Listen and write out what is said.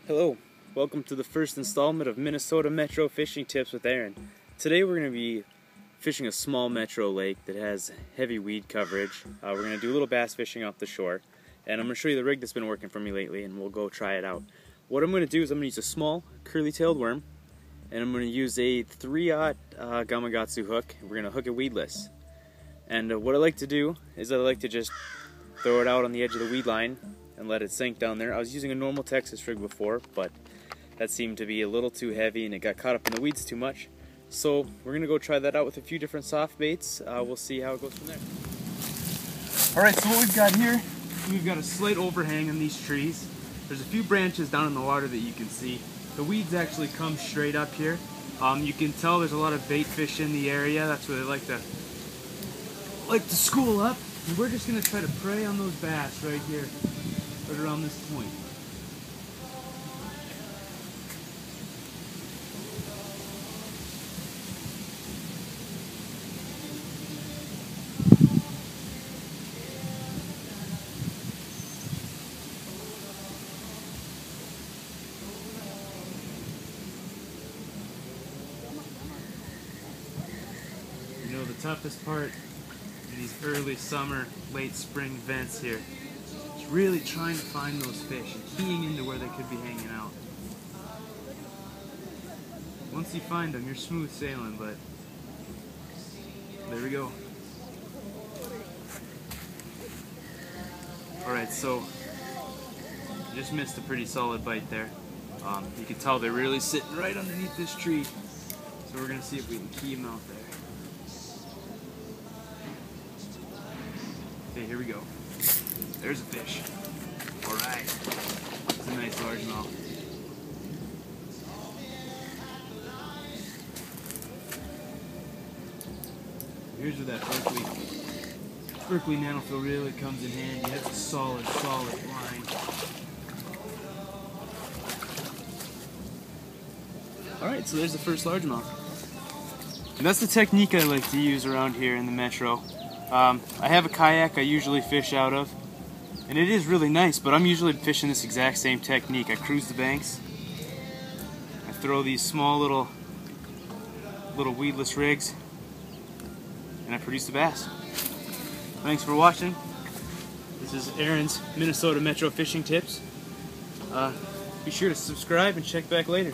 Hello, welcome to the first installment of Minnesota Metro Fishing Tips with Aaron. Today we're going to be fishing a small metro lake that has heavy weed coverage. We're going to do a little bass fishing off the shore, and I'm going to show you the rig that's been working for me lately, and we'll go try it out. What I'm going to do is I'm going to use a small curly-tailed worm, and I'm going to use a 3/0 Gamakatsu hook. We're going to hook it weedless. And what I like to do is I like to just throw it out on the edge of the weed line and let it sink down there. I was using a normal Texas rig before, but that seemed to be a little too heavy and it got caught up in the weeds too much. So we're going to go try that out with a few different soft baits. We'll see how it goes from there. Alright, so what we've got here, we've got a slight overhang on these trees. There's a few branches down in the water that you can see. The weeds actually come straight up here. You can tell there's a lot of bait fish in the area. That's where they like to school up. And we're just going to try to prey on those bass right here. Right around this point. You know, the toughest part in these early summer, late spring vents here, really trying to find those fish and keying into where they could be hanging out. Once you find them, you're smooth sailing, but there we go. Alright, so just missed a pretty solid bite there. You can tell they're really sitting right underneath this tree. So we're going to see if we can key them out there. Okay, here we go. There's a fish. Alright. It's a nice largemouth. Here's where that Berkeley nanofill really comes in handy. That's a solid line. Alright, so there's the first largemouth. And that's the technique I like to use around here in the metro. I have a kayak I usually fish out of. And it is really nice, but I'm usually fishing this exact same technique. I cruise the banks. I throw these small little weedless rigs, and I produce the bass. Thanks for watching. This is Aaron's Minnesota Metro Fishing Tips. Be sure to subscribe and check back later.